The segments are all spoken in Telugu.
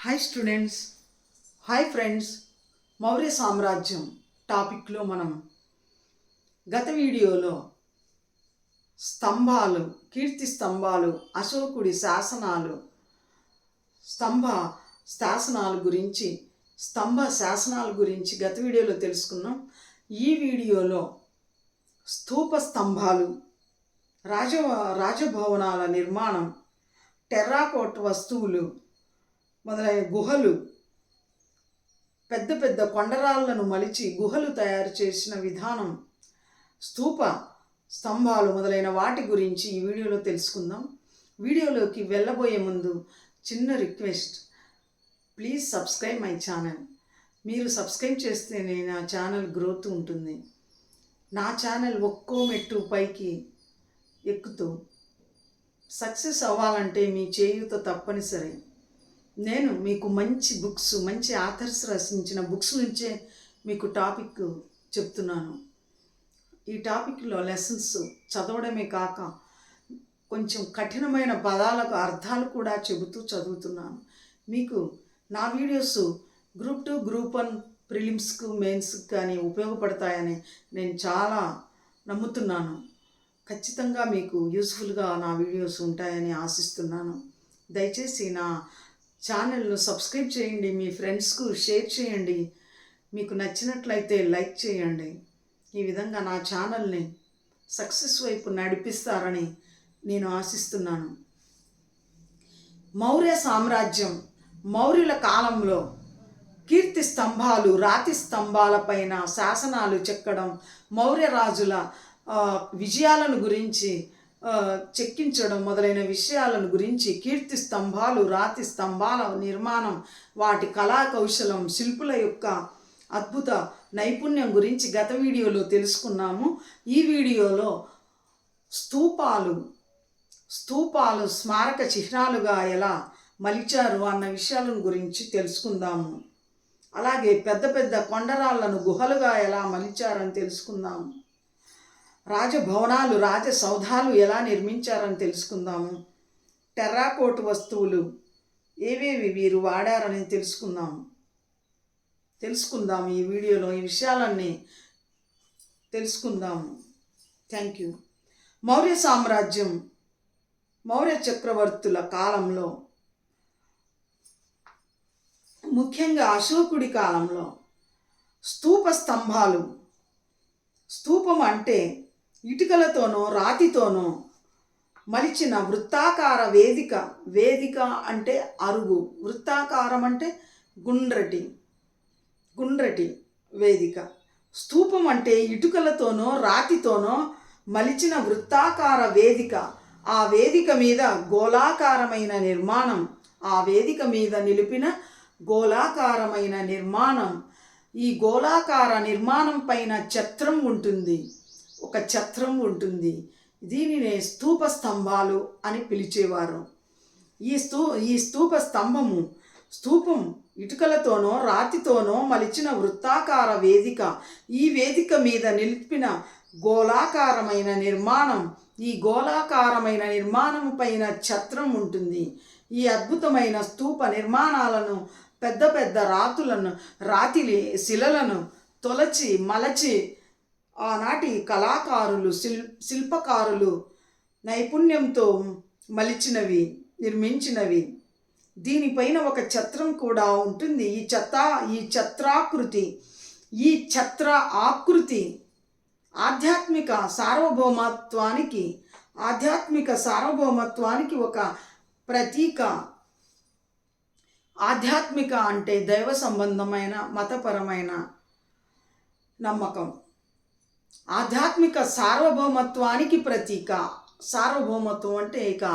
Hi students, hi friends. Maurya సామ్రాజ్యం టాపిక్లో మనం గత వీడియోలో స్తంభాలు, కీర్తి స్తంభాలు, అశోకుడి శాసనాలు, స్తంభ శాసనాల గురించి గత వీడియోలో తెలుసుకున్నాం. ఈ వీడియోలో స్తూప స్తంభాలు, రాజభవనాల నిర్మాణం, టెర్రాకోట్ వస్తువులు మొదలైన గుహలు, పెద్ద పెద్ద కొండరాళ్లను మలిచి గుహలు తయారు చేసిన విధానం, స్తూప స్తంభాలు మొదలైన వాటి గురించి ఈ వీడియోలో తెలుసుకుందాం. వీడియోలోకి వెళ్ళబోయే ముందు చిన్న request, please subscribe my channel. మీరు సబ్స్క్రైబ్ చేస్తేనే నా ఛానల్ గ్రోత్ ఉంటుంది. నా ఛానల్ ఒక్కో మెట్టు పైకి ఎక్కుతూ సక్సెస్ అవ్వాలంటే మీ చేయూత తప్పనిసరి. నేను మీకు మంచి బుక్స్, మంచి ఆథర్స్ రచించిన బుక్స్ నుంచే మీకు టాపిక్ చెప్తున్నాను. ఈ టాపిక్లో లెసన్స్ చదవడమే కాక కొంచెం కఠినమైన పదాలకు అర్థాలు కూడా చదువుతున్నాను. మీకు నా వీడియోస్ గ్రూప్ 2, గ్రూప్ 1 ప్రిలిమ్స్కు, మెయిన్స్కి కానీ ఉపయోగపడతాయని నేను చాలా నమ్ముతున్నాను. ఖచ్చితంగా మీకు యూస్ఫుల్గా నా వీడియోస్ ఉంటాయని ఆశిస్తున్నాను. దయచేసి నా ఛానల్ను సబ్స్క్రైబ్ చేయండి, మీ ఫ్రెండ్స్కు షేర్ చేయండి, మీకు నచ్చినట్లయితే లైక్ చేయండి. ఈ విధంగా నా ఛానల్ని సక్సెస్ వైపు నడిపిస్తారని నేను ఆశిస్తున్నాను. మౌర్య సామ్రాజ్యం, మౌర్యుల కాలంలో కీర్తి స్తంభాలు, రాతి స్తంభాలపైన శాసనాలు చెక్కడం, మౌర్య రాజుల విజయాలను గురించి చెక్కించడం మొదలైన విషయాలను గురించి, కీర్తి స్తంభాలు, రాతి స్తంభాల నిర్మాణం, వాటి కళా కౌశలం, శిల్పుల యొక్క అద్భుత నైపుణ్యం గురించి గత వీడియోలో తెలుసుకున్నాము. ఈ వీడియోలో స్తూపాలు స్మారక చిహ్నాలుగా ఎలా మలిచారు అన్న విషయాలను గురించి తెలుసుకుందాము. అలాగే పెద్ద పెద్ద కొండరాళ్లను గుహలుగా ఎలా మలిచారని తెలుసుకుందాము. రాజభవనాలు, రాజసౌధాలు ఎలా నిర్మించారని తెలుసుకుందాము. టెర్రాకోట్ వస్తువులు ఏవేవి వీరు వాడారని తెలుసుకుందాము. ఈ వీడియోలో ఈ విషయాలన్నీ తెలుసుకుందాము. Thank you. మౌర్య సామ్రాజ్యం, మౌర్య చక్రవర్తుల కాలంలో, ముఖ్యంగా అశోకుడి కాలంలో స్తూప స్తంభాలు, స్తూపం అంటే ఇటుకలతోనో రాతితోనో మలిచిన వృత్తాకార వేదిక. వేదిక అంటే అరుగు, వృత్తాకారం అంటే గుండ్రటి వేదిక. స్తూపం అంటే ఇటుకలతోనో రాతితోనో మలిచిన వృత్తాకార వేదిక. ఆ వేదిక మీద గోళాకారమైన నిర్మాణం, ఆ వేదిక మీద నిలిపిన గోళాకారమైన నిర్మాణం. ఈ గోళాకార నిర్మాణం పైన ఛత్రం ఉంటుంది, ఒక ఛత్రం ఉంటుంది. దీనినే స్తూప స్తంభాలు అని పిలిచేవారు. ఈ స్తూప స్తూపం ఇటుకలతోనో రాతితోనో మలిచిన వృత్తాకార వేదిక. ఈ వేదిక మీద నిలిపిన గోళాకారమైన నిర్మాణం. ఈ గోళాకారమైన నిర్మాణం పైన ఛత్రం ఉంటుంది. ఈ అద్భుతమైన స్తూప నిర్మాణాలను పెద్ద పెద్ద రాతి శిలలను తొలచి మలచి ఆనాటి కళాకారులు, శిల్పకారులు నైపుణ్యంతో నిర్మించినవి. దీనిపైన ఒక ఛత్రం కూడా ఉంటుంది. ఈ ఛత్ర ఆకృతి ఆధ్యాత్మిక సార్వభౌమత్వానికి ఒక ప్రతీక. ఆధ్యాత్మిక అంటే దైవ సంబంధమైన, మతపరమైన నమ్మకం. ఆధ్యాత్మిక సార్వభౌమత్వానికి ప్రతీక. సార్వభౌమత్వం అంటే ఇక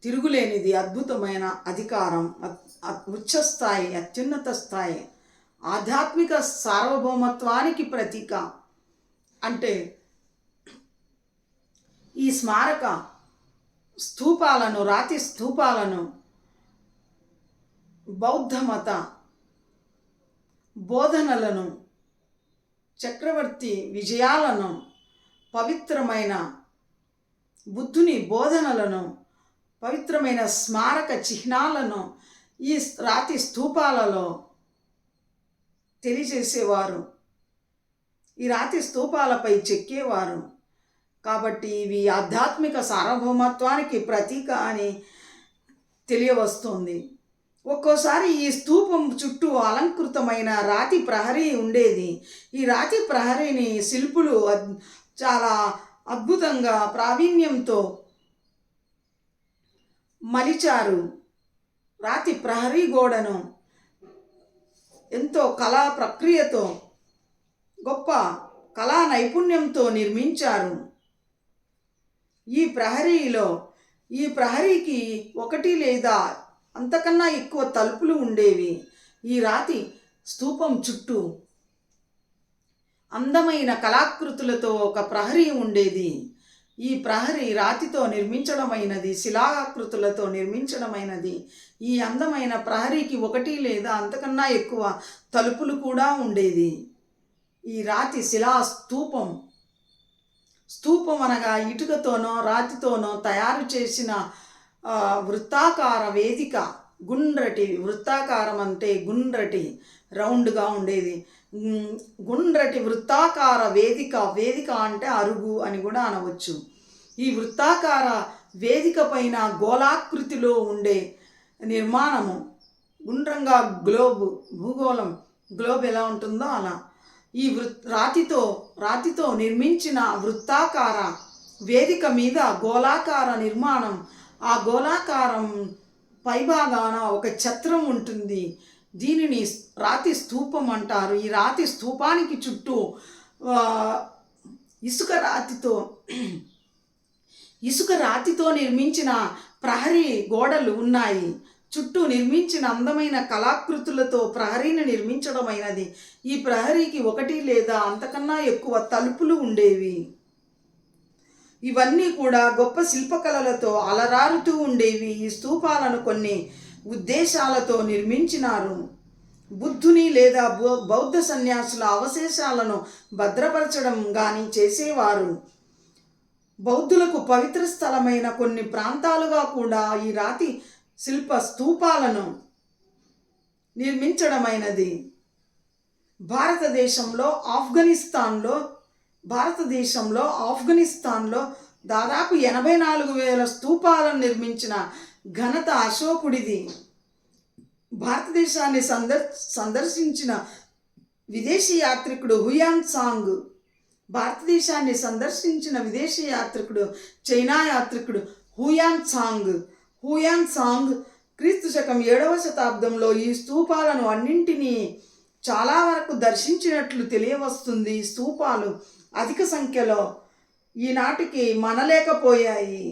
తిరుగులేనిది, అద్భుతమైన అధికారం, ఉచ్చస్థాయి, అత్యున్నత స్థాయి. ఆధ్యాత్మిక సార్వభౌమత్వానికి ప్రతీక అంటే ఈ స్మారక స్తూపాలను, రాతి స్తూపాలను బౌద్ధ మత బోధనలను, చక్రవర్తి విజయాలను, పవిత్రమైన బుద్ధుని బోధనలను, పవిత్రమైన స్మారక చిహ్నాలను ఈ రాతి స్తూపాలలో తెలియజేసేవారు, ఈ రాతి స్తూపాలపై చెక్కేవారు. కాబట్టి ఇవి ఆధ్యాత్మిక సార్వభౌమత్వానికి ప్రతీక అని తెలియవస్తుంది. ఒక్కోసారి ఈ స్తూపం చుట్టూ అలంకృతమైన రాతి ప్రహరీ ఉండేది. ఈ రాతి ప్రహరీని శిల్పులు చాలా అద్భుతంగా ప్రావీణ్యంతో మలిచారు. రాతి ప్రహరీ గోడను ఎంతో కళా ప్రక్రియతో, గొప్ప కళా నైపుణ్యంతో నిర్మించారు. ఈ ప్రహరీకి ఒకటి లేదా అంతకన్నా ఎక్కువ తలుపులు ఉండేవి. ఈ రాతి స్తూపం చుట్టూ అందమైన కళాకృతులతో ఒక ప్రహరీ ఉండేది. ఈ ప్రహరీ రాతితో నిర్మించడమైనది, శిలాకృతులతో నిర్మించడమైనది. ఈ అందమైన ప్రహరీకి ఒకటి లేదా అంతకన్నా ఎక్కువ తలుపులు కూడా ఉండేది. ఈ రాతి శిలా స్తూపం అనగా ఇటుకతోనో రాతితోనో తయారు చేసిన వృత్తాకార వేదిక. వృత్తాకారం అంటే గుండ్రటి, రౌండ్గా ఉండేది. గుండ్రటి వృత్తాకార వేదిక అంటే అరుగు అని కూడా అనవచ్చు. ఈ వృత్తాకార వేదిక పైన గోళాకృతిలో ఉండే నిర్మాణము, గుండ్రంగా గ్లోబ్ ఎలా ఉంటుందో అలా ఈ రాతితో నిర్మించిన వృత్తాకార వేదిక మీద గోళాకార నిర్మాణం. ఆ గోళాకారం పైభాగాన ఒక ఛత్రం ఉంటుంది. దీనిని రాతి స్తూపం అంటారు. ఈ రాతి స్తూపానికి చుట్టూ ఇసుక రాతితో నిర్మించిన ప్రహరీ గోడలు ఉన్నాయి. చుట్టూ నిర్మించిన అందమైన కళాకృతులతో ప్రహరీని నిర్మించడమైనది. ఈ ప్రహరీకి ఒకటి లేదా అంతకన్నా ఎక్కువ తలుపులు ఉండేవి. ఇవన్నీ కూడా గొప్ప శిల్పకళలతో అలరారుతూ ఉండేవి. ఈ స్తూపాలను కొన్ని ఉద్దేశాలతో నిర్మించినారు. బుద్ధుని లేదా బౌద్ధ సన్యాసుల అవశేషాలను భద్రపరచడం కానీ చేసేవారు. బౌద్ధులకు పవిత్ర స్థలమైన కొన్ని ప్రాంతాలుగా కూడా ఈ రాతి శిల్ప స్తూపాలను నిర్మించడమైనది. భారతదేశంలో ఆఫ్ఘనిస్తాన్లో దాదాపు 84,000 స్తూపాలను నిర్మించిన ఘనత అశోకుడిది. భారతదేశాన్ని సందర్శించిన విదేశీ యాత్రికుడు చైనా యాత్రికుడు హుయాన్ సాంగ్ క్రీస్తు శకం 7వ శతాబ్దంలో ఈ స్తూపాలను అన్నింటినీ చాలా వరకు దర్శించినట్లు తెలియవస్తుంది. ఈ స్తూపాలు అధిక సంఖ్యలో ఈనాటికి మనలేకపోయాయి.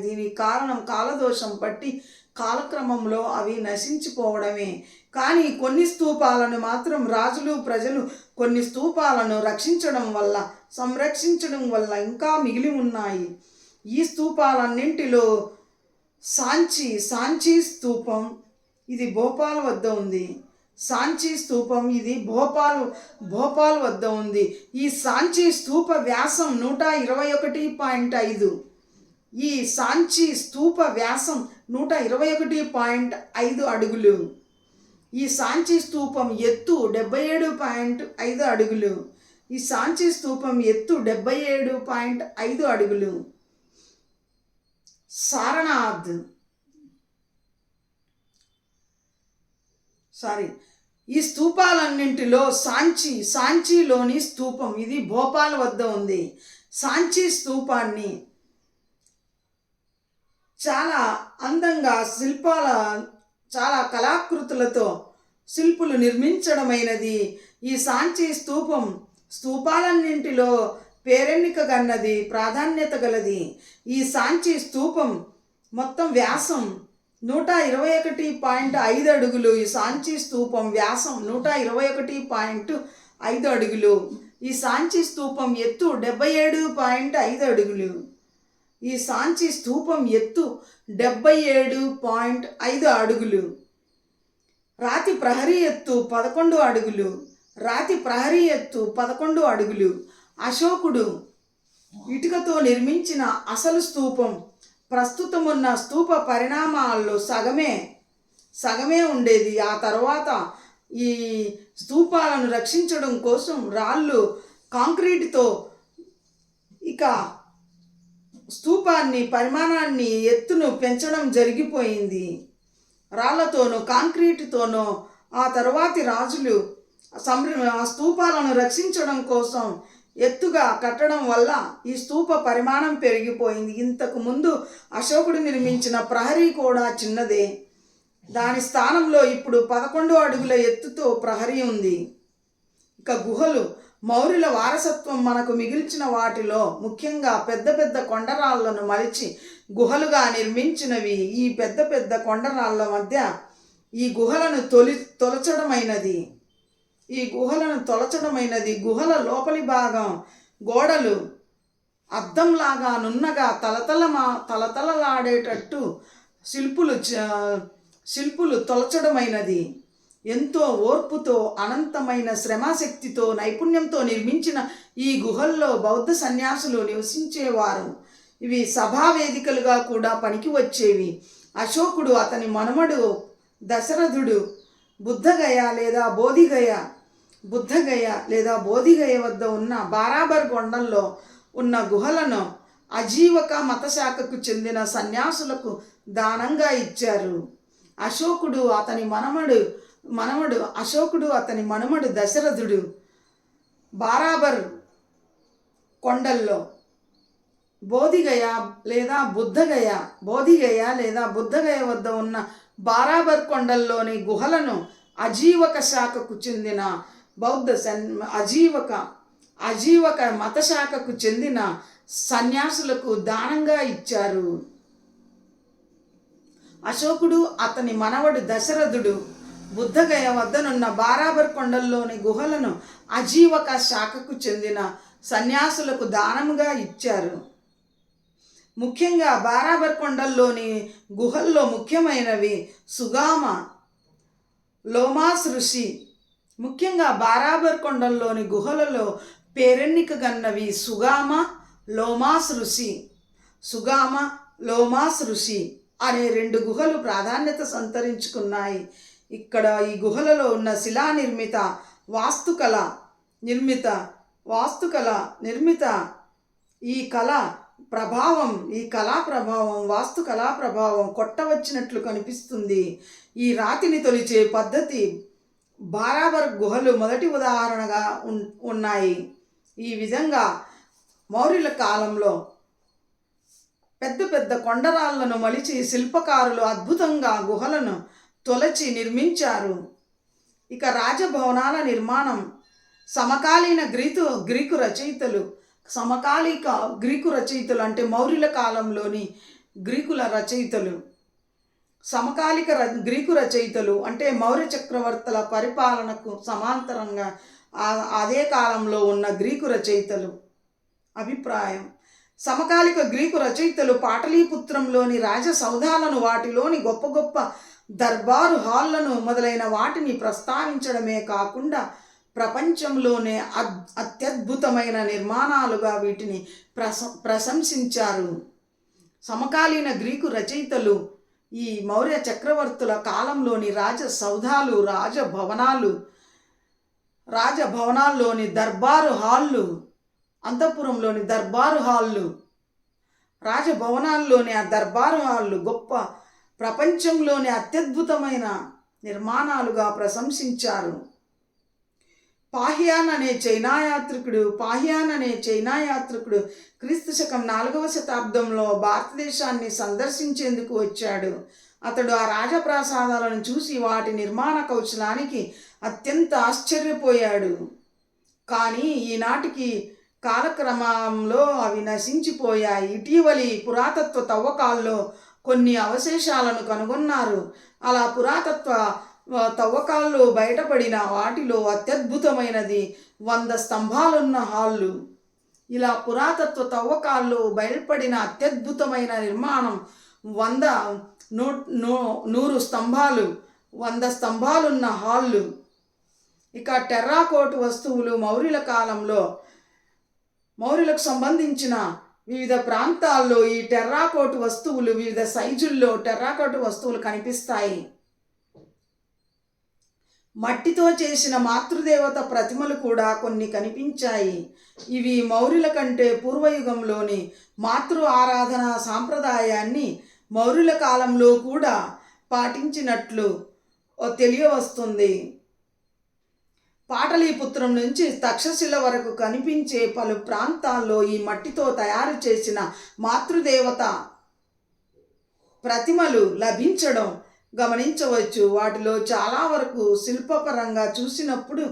దీనికి కారణం కాలదోషం బట్టి కాలక్రమంలో అవి నశించిపోవడమే. కానీ కొన్ని స్తూపాలను మాత్రం రాజులు, ప్రజలు కొన్ని స్తూపాలను సంరక్షించడం వల్ల ఇంకా మిగిలి ఉన్నాయి. ఈ స్తూపాలన్నింటిలో సాంచీ స్తూపం ఇది భోపాల్ వద్ద ఉంది. భోపాల్ వద్ద ఉంది. ఈ సాంచీ స్తూప వ్యాసం 121.5. ఈ సాంచీ స్తూప వ్యాసం 121.5 అడుగులు. ఈ సాంచీ స్తూపం ఎత్తు 77.5 అడుగులు. ఈ సాంచీ స్తూపం ఎత్తు 77.5 అడుగులు. ఈ స్తూపాలన్నింటిలో సాంచీలోని స్తూపం ఇది భోపాల్ వద్ద ఉంది. సాంచీ స్తూపాన్ని చాలా అందంగా చాలా కళాకృతులతో శిల్పులు నిర్మించడమైనది. ఈ సాంచీ స్తూపాలన్నింటిలో పేరెన్నికగన్నది, ప్రాధాన్యత గలది. ఈ సాంచీ స్తూపం మొత్తం వ్యాసం 121.5 అడుగులు. ఈ సాంచీ స్తూపం వ్యాసం 121.5 అడుగులు. ఈ సాంచీ స్తూపం ఎత్తు 77.5 అడుగులు. ఈ సాంచీ స్తూపం ఎత్తు 77.5 అడుగులు. రాతి ప్రహరీ ఎత్తు 11 అడుగులు. అశోకుడు ఇటుకతో నిర్మించిన అసలు స్తూపం ప్రస్తుతం ఉన్న స్తూప పరిణామాల్లో సగమే ఉండేది. ఆ తర్వాత ఈ స్తూపాలను రక్షించడం కోసం రాళ్ళు కాంక్రీటుతో ఇక స్తూపాన్ని పరిమాణాన్ని ఎత్తును పెంచడం జరిగిపోయింది. రాళ్లతోనూ కాంక్రీటుతోనూ ఆ తరువాతి రాజులు ఆ స్తూపాలను రక్షించడం కోసం ఎత్తుగా కట్టడం వల్ల ఈ స్తూప పరిమాణం పెరిగిపోయింది. ఇంతకు ముందు అశోకుడు నిర్మించిన ప్రహరీ కూడా చిన్నదే. దాని స్థానంలో ఇప్పుడు 11 అడుగుల ఎత్తుతో ప్రహరీ ఉంది. ఇక గుహలు మౌర్యుల వారసత్వం మనకు మిగిల్చిన వాటిలో ముఖ్యంగా పెద్ద పెద్ద కొండరాళ్లను మలిచి గుహలుగా నిర్మించినవి. ఈ పెద్ద పెద్ద కొండరాళ్ల మధ్య ఈ గుహలను తొలచడమైనది. గుహల లోపలి భాగం గోడలు అద్దంలాగా నున్నగా తలతలలాడేటట్టు శిల్పులు తొలచడమైనది. ఎంతో ఓర్పుతో, అనంతమైన శ్రమశక్తితో, నైపుణ్యంతో నిర్మించిన ఈ గుహల్లో బౌద్ధ సన్యాసులు నివసించేవారు. ఇవి సభా వేదికలుగా కూడా పనికి వచ్చేవి. అశోకుడు, అతని మనుమడు దశరథుడు బుద్ధగయ లేదా బోధిగయ వద్ద ఉన్న బారాబర్ కొండల్లో ఉన్న గుహలను అజీవక మతశాఖకు చెందిన సన్యాసులకు దానంగా ఇచ్చారు. అశోకుడు అతని మనుమడు దశరథుడు బారాబర్ కొండల్లో బోధిగయ లేదా బుద్ధగయ వద్ద ఉన్న బారాబర్ కొండల్లోని గుహలను అజీవక శాఖకు చెందిన అజీవక మత శాఖకు చెందిన సన్యాసులకు దానంగా ఇచ్చారు. అశోకుడు, అతని మనవడు దశరథుడు బుద్ధగయ వద్దనున్న బారాబర్ కొండల్లోని గుహలను అజీవక శాఖకు చెందిన సన్యాసులకు దానముగా ఇచ్చారు. ముఖ్యంగా బారాబర్ కొండల్లోని గుహల్లో ముఖ్యమైనవి సుగామ, లోమాస్ ఋషి. ముఖ్యంగా బారాబర్ కొండల్లోని గుహలలో పేరెన్నికగన్నవి సుగామ, లోమాస్ ఋషి అనే 2 గుహలు ప్రాధాన్యత సంతరించుకున్నాయి. ఇక్కడ ఈ గుహలలో ఉన్న శిలా నిర్మిత వాస్తుకళ ఈ కళా ప్రభావం కొట్టవచ్చినట్లు కనిపిస్తుంది. ఈ రాతిని తొలిచే పద్ధతి బారాబర్ గుహలు మొదటి ఉదాహరణగా ఉన్నాయి. ఈ విధంగా మౌర్యుల కాలంలో పెద్ద పెద్ద కొండరాళ్లను మలిచి శిల్పకారులు అద్భుతంగా గుహలను తొలచి నిర్మించారు. ఇక రాజభవనాల నిర్మాణం సమకాలీన గ్రీకు రచయితలు అంటే మౌర్యుల కాలంలోని సమకాలిక గ్రీకు రచయితలు అంటే మౌర్య చక్రవర్తుల పరిపాలనకు సమాంతరంగా అదే కాలంలో ఉన్న గ్రీకు రచయితలు అభిప్రాయం. సమకాలిక గ్రీకు రచయితలు పాటలీపుత్రంలోని రాజసౌధాలను, వాటిలోని గొప్ప గొప్ప దర్బారు హాళ్లను మొదలైన వాటిని ప్రస్తావించడమే కాకుండా ప్రపంచంలోనే అత్యద్భుతమైన నిర్మాణాలుగా వీటిని ప్రశంసించారు. సమకాలీన గ్రీకు రచయితలు ఈ మౌర్య చక్రవర్తుల కాలంలోని రాజసౌధాలు, రాజభవనాల్లోని దర్బారు హాళ్ళు, అంతఃపురంలోని దర్బారు హాళ్ళు, రాజభవనాల్లోని ఆ దర్బారు హాళ్ళు గొప్ప ప్రపంచంలోని అత్యద్భుతమైన నిర్మాణాలుగా ప్రశంసించారు. పాహియాన్ అనే చైనా యాత్రికుడు క్రీస్తు శకం 4వ శతాబ్దంలో భారతదేశాన్ని సందర్శించేందుకు వచ్చాడు. అతడు ఆ రాజప్రాసాదాలను చూసి వాటి నిర్మాణ కౌశలానికి అత్యంత ఆశ్చర్యపోయాడు. కానీ ఈనాటికి కాలక్రమంలో అవి నశించిపోయాయి. ఇటీవలి పురాతత్వ తవ్వకాల్లో కొన్ని అవశేషాలను కనుగొన్నారు. అలా పురాతత్వ తవ్వకాల్లో బయటపడిన వాటిలో అత్యద్భుతమైనది 100 స్తంభాలున్న హాళ్ళు. ఇలా పురాతత్వ తవ్వకాల్లో బయటపడిన అత్యద్భుతమైన నిర్మాణం 100 స్తంభాలున్న హాళ్ళు. ఇక టెర్రాకోట్ వస్తువులు మౌర్యుల కాలంలో మౌర్యులకు సంబంధించిన వివిధ ప్రాంతాల్లో ఈ టెర్రాకోట్ వస్తువులు, వివిధ సైజుల్లో టెర్రాకోట్ వస్తువులు కనిపిస్తాయి. మట్టితో చేసిన మాతృదేవత ప్రతిమలు కూడా కొన్ని కనిపించాయి. ఇవి మౌర్యుల కంటే పూర్వయుగంలోని మాతృ ఆరాధన సాంప్రదాయాన్ని మౌర్యుల కాలంలో కూడా పాటించినట్లు తెలియవస్తుంది. పాటలీపుత్రం నుంచి తక్షశిల వరకు కనిపించే పలు ప్రాంతాల్లో ఈ మట్టితో తయారు చేసిన మాతృదేవత ప్రతిమలు లభించడం గమనించవచ్చు. వాటిలో చాలా వరకు శిల్పపరంగా చూసినప్పుడు